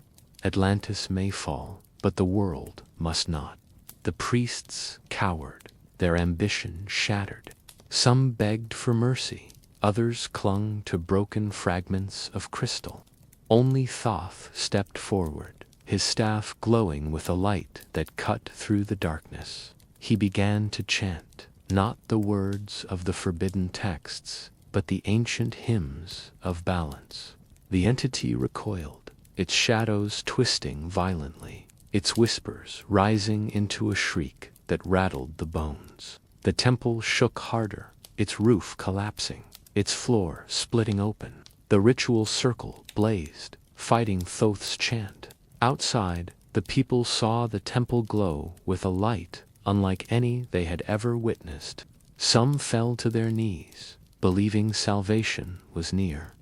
Atlantis may fall, but the world must not. The priests cowered, their ambition shattered. Some begged for mercy, others clung to broken fragments of crystal. Only Thoth stepped forward, his staff glowing with a light that cut through the darkness. He began to chant, not the words of the forbidden texts, but the ancient hymns of balance. The entity recoiled, its shadows twisting violently, its whispers rising into a shriek that rattled the bones. The temple shook harder, its roof collapsing, its floor splitting open. The ritual circle blazed, fighting Thoth's chant. Outside, the people saw the temple glow with a light unlike any they had ever witnessed. Some fell to their knees, believing salvation was near.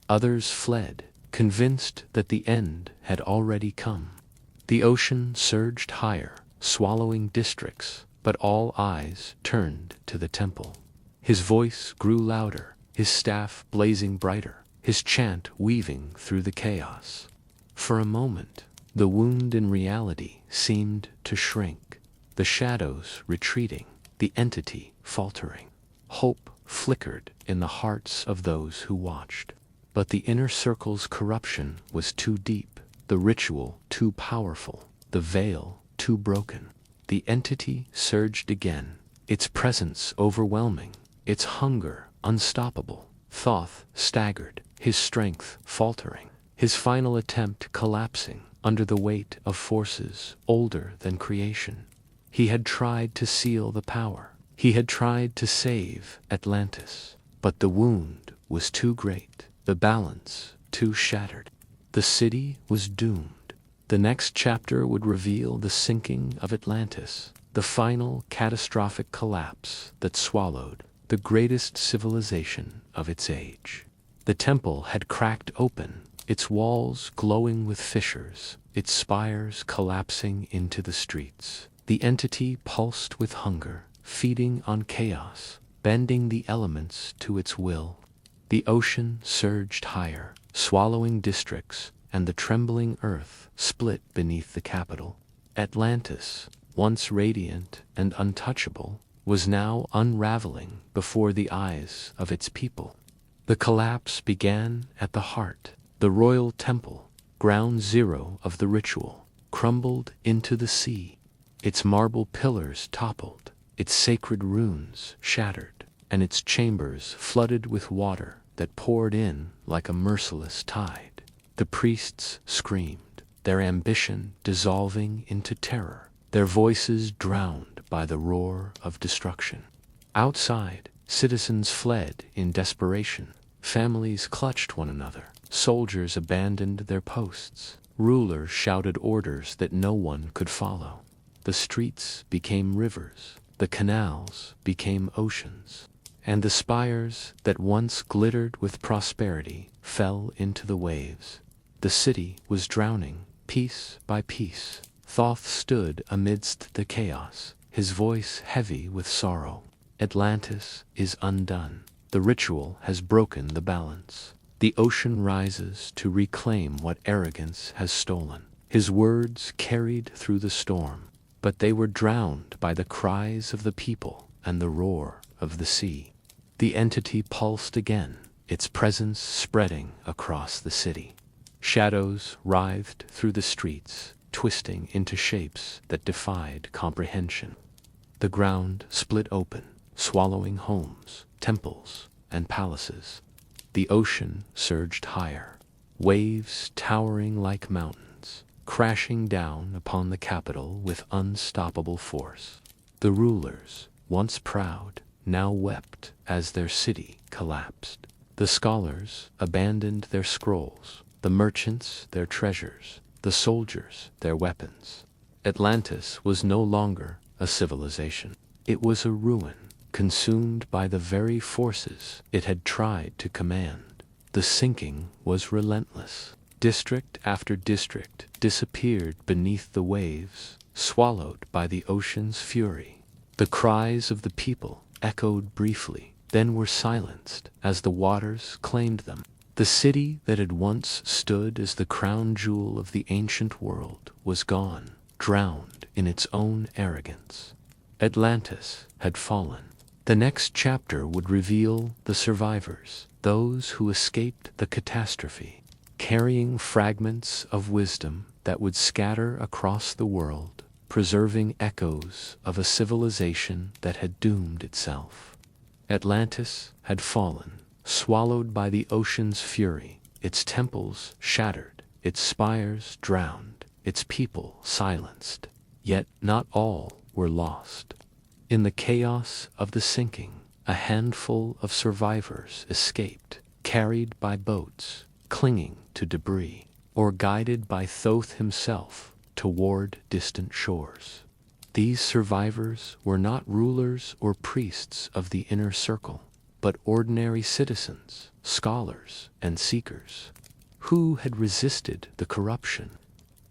Others fled, convinced that the end had already come. The ocean surged higher, swallowing districts, but all eyes turned to the temple. His voice grew louder, his staff blazing brighter, his chant weaving through the chaos. For a moment, the wound in reality seemed to shrink, the shadows retreating, the entity faltering. Hope flickered in the hearts of those who watched. But the inner circle's corruption was too deep, the ritual too powerful, the veil too broken. The entity surged again, its presence overwhelming, its hunger unstoppable. Thoth staggered, his strength faltering, his final attempt collapsing under the weight of forces older than creation. He had tried to seal the power. He had tried to save Atlantis, but the wound was too great, the balance too shattered. The city was doomed. The next chapter would reveal the sinking of Atlantis, the final catastrophic collapse that swallowed the greatest civilization of its age. The temple had cracked open, its walls glowing with fissures, its spires collapsing into the streets. The entity pulsed with hunger, feeding on chaos, bending the elements to its will. The ocean surged higher, swallowing districts, and the trembling earth split beneath the capital. Atlantis, once radiant and untouchable, was now unraveling before the eyes of its people. The collapse began at the heart. The royal temple, ground zero of the ritual, crumbled into the sea. Its marble pillars toppled, its sacred runes shattered, and its chambers flooded with water that poured in like a merciless tide. The priests screamed, their ambition dissolving into terror, their voices drowned by the roar of destruction. Outside, citizens fled in desperation. Families clutched one another. Soldiers abandoned their posts. Rulers shouted orders that no one could follow. The streets became rivers. The canals became oceans. And the spires that once glittered with prosperity fell into the waves. The city was drowning, piece by piece. Thoth stood amidst the chaos, his voice heavy with sorrow. Atlantis is undone. The ritual has broken the balance. The ocean rises to reclaim what arrogance has stolen. His words carried through the storm, but they were drowned by the cries of the people and the roar of the sea. The entity pulsed again, its presence spreading across the city. Shadows writhed through the streets, twisting into shapes that defied comprehension. The ground split open, swallowing homes, temples, and palaces. The ocean surged higher, waves towering like mountains, crashing down upon the capital with unstoppable force. The rulers, once proud, now wept as their city collapsed. The scholars abandoned their scrolls, the merchants their treasures, the soldiers their weapons. Atlantis was no longer a civilization. It was a ruin, consumed by the very forces it had tried to command. The sinking was relentless. District after district disappeared beneath the waves, swallowed by the ocean's fury. The cries of the people echoed briefly, then were silenced as the waters claimed them. The city that had once stood as the crown jewel of the ancient world was gone, drowned in its own arrogance. Atlantis had fallen. The next chapter would reveal the survivors, those who escaped the catastrophe, carrying fragments of wisdom that would scatter across the world, preserving echoes of a civilization that had doomed itself. Atlantis had fallen, swallowed by the ocean's fury, its temples shattered, its spires drowned, its people silenced. Yet not all were lost. In the chaos of the sinking, a handful of survivors escaped, carried by boats, clinging to debris, or guided by Thoth himself toward distant shores. These survivors were not rulers or priests of the inner circle, but ordinary citizens, scholars, and seekers, who had resisted the corruption.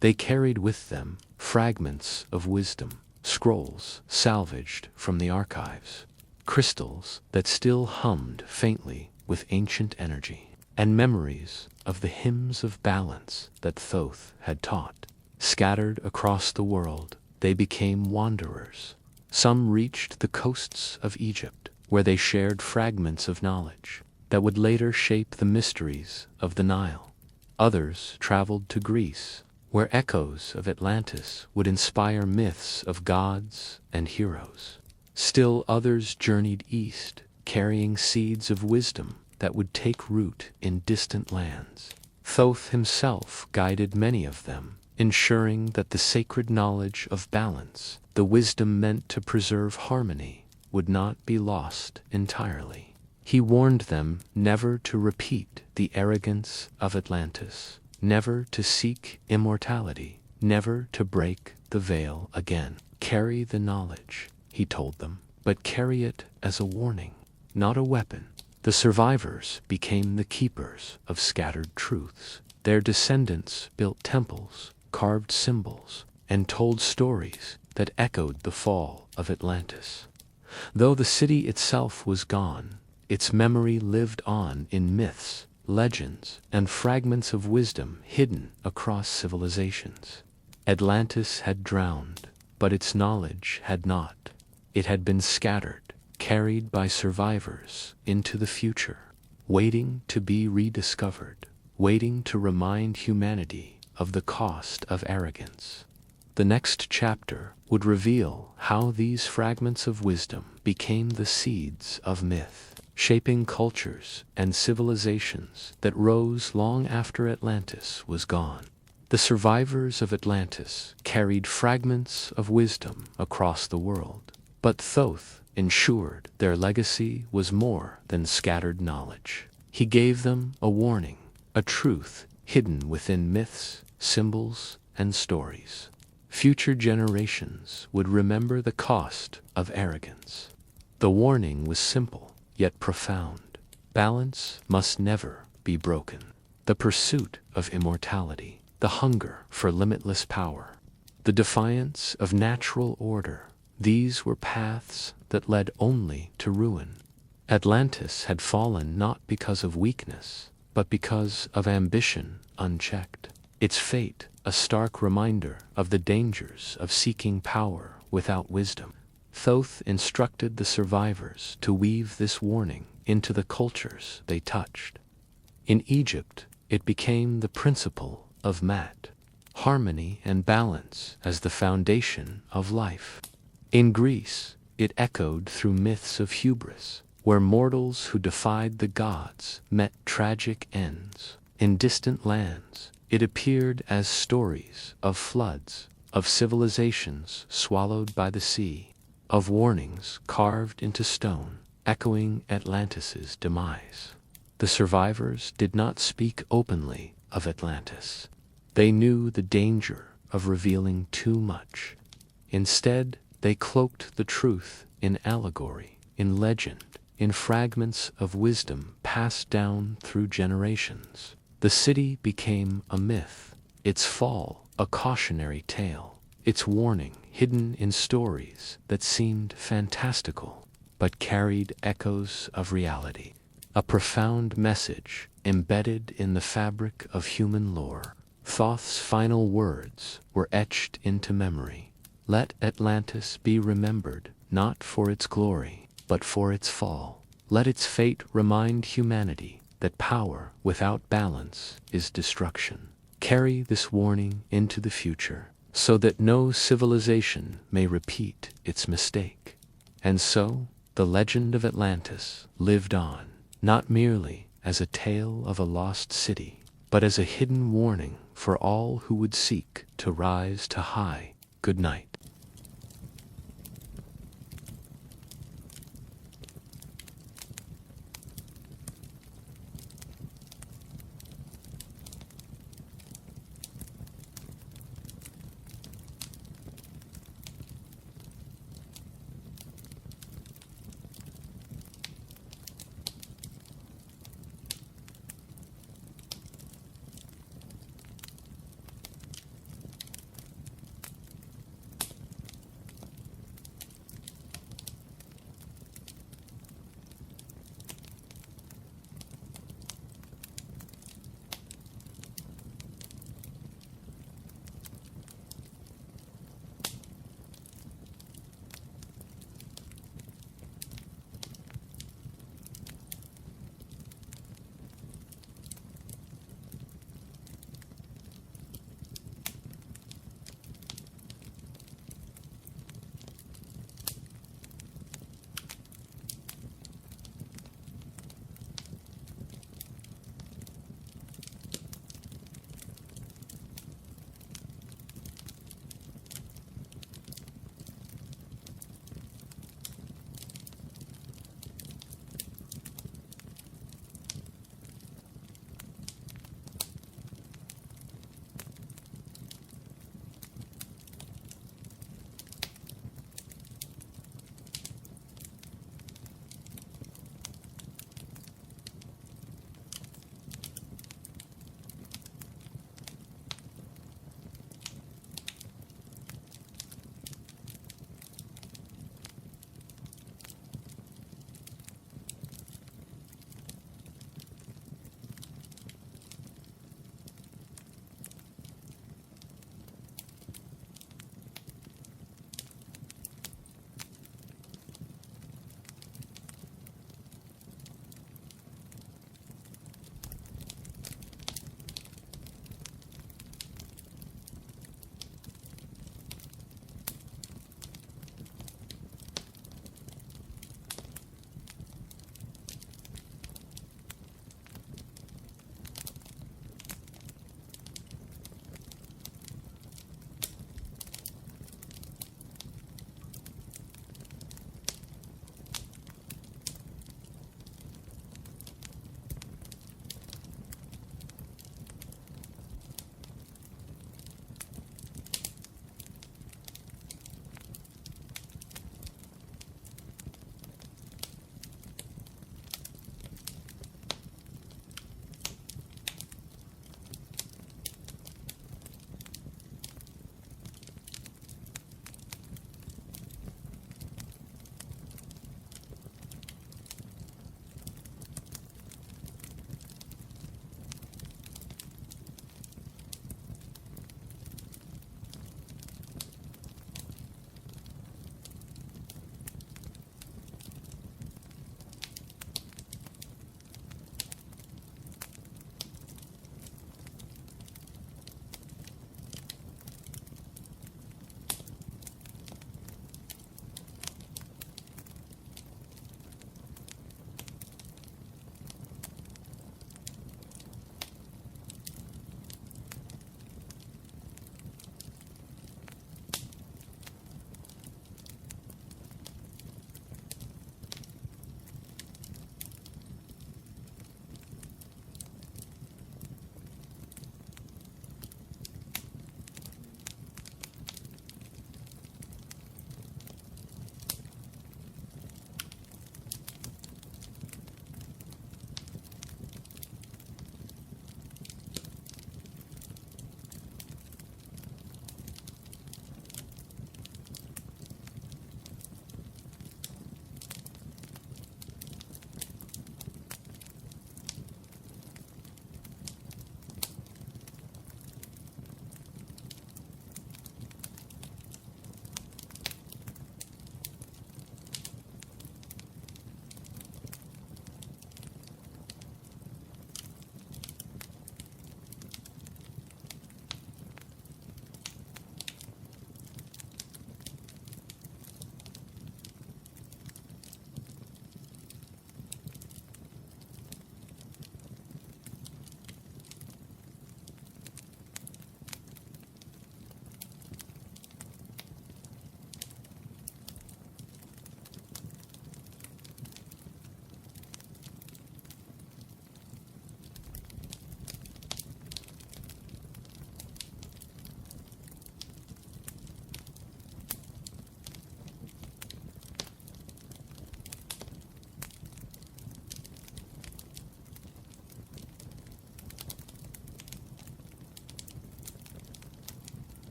They carried with them fragments of wisdom, scrolls salvaged from the archives, crystals that still hummed faintly with ancient energy, and memories of the hymns of balance that Thoth had taught. Scattered across the world, they became wanderers. Some reached the coasts of Egypt, where they shared fragments of knowledge that would later shape the mysteries of the Nile. Others traveled to Greece, where echoes of Atlantis would inspire myths of gods and heroes. Still others journeyed east, carrying seeds of wisdom that would take root in distant lands. Thoth himself guided many of them, ensuring that the sacred knowledge of balance, the wisdom meant to preserve harmony, would not be lost entirely. He warned them never to repeat the arrogance of Atlantis, never to seek immortality, never to break the veil again. Carry the knowledge, he told them, but carry it as a warning, not a weapon. The survivors became the keepers of scattered truths. Their descendants built temples, carved symbols, and told stories that echoed the fall of Atlantis. Though the city itself was gone, its memory lived on in myths, legends, and fragments of wisdom hidden across civilizations. Atlantis had drowned, but its knowledge had not. It had been scattered, carried by survivors into the future, waiting to be rediscovered, waiting to remind humanity of the cost of arrogance. The next chapter would reveal how these fragments of wisdom became the seeds of myth, shaping cultures and civilizations that rose long after Atlantis was gone. The survivors of Atlantis carried fragments of wisdom across the world, but Thoth ensured their legacy was more than scattered knowledge. He gave them a warning, a truth hidden within myths, symbols, and stories. Future generations would remember the cost of arrogance. The warning was simple, yet profound. Balance must never be broken. The pursuit of immortality, the hunger for limitless power, the defiance of natural order, these were paths that led only to ruin. Atlantis had fallen not because of weakness, but because of ambition unchecked. Its fate a stark reminder of the dangers of seeking power without wisdom. Thoth instructed the survivors to weave this warning into the cultures they touched. In Egypt, it became the principle of Mat, harmony and balance as the foundation of life. In Greece, it echoed through myths of hubris, where mortals who defied the gods met tragic ends. In distant lands, it appeared as stories of floods, of civilizations swallowed by the sea, of warnings carved into stone, echoing Atlantis's demise. The survivors did not speak openly of Atlantis. They knew the danger of revealing too much. Instead, they cloaked the truth in allegory, in legend, in fragments of wisdom passed down through generations. The city became a myth, its fall a cautionary tale, its warning hidden in stories that seemed fantastical but carried echoes of reality. A profound message embedded in the fabric of human lore. Thoth's final words were etched into memory. Let Atlantis be remembered not for its glory, but for its fall. Let its fate remind humanity that power without balance is destruction. Carry this warning into the future, so that no civilization may repeat its mistake. And so, the legend of Atlantis lived on, not merely as a tale of a lost city, but as a hidden warning for all who would seek to rise to high. Good night.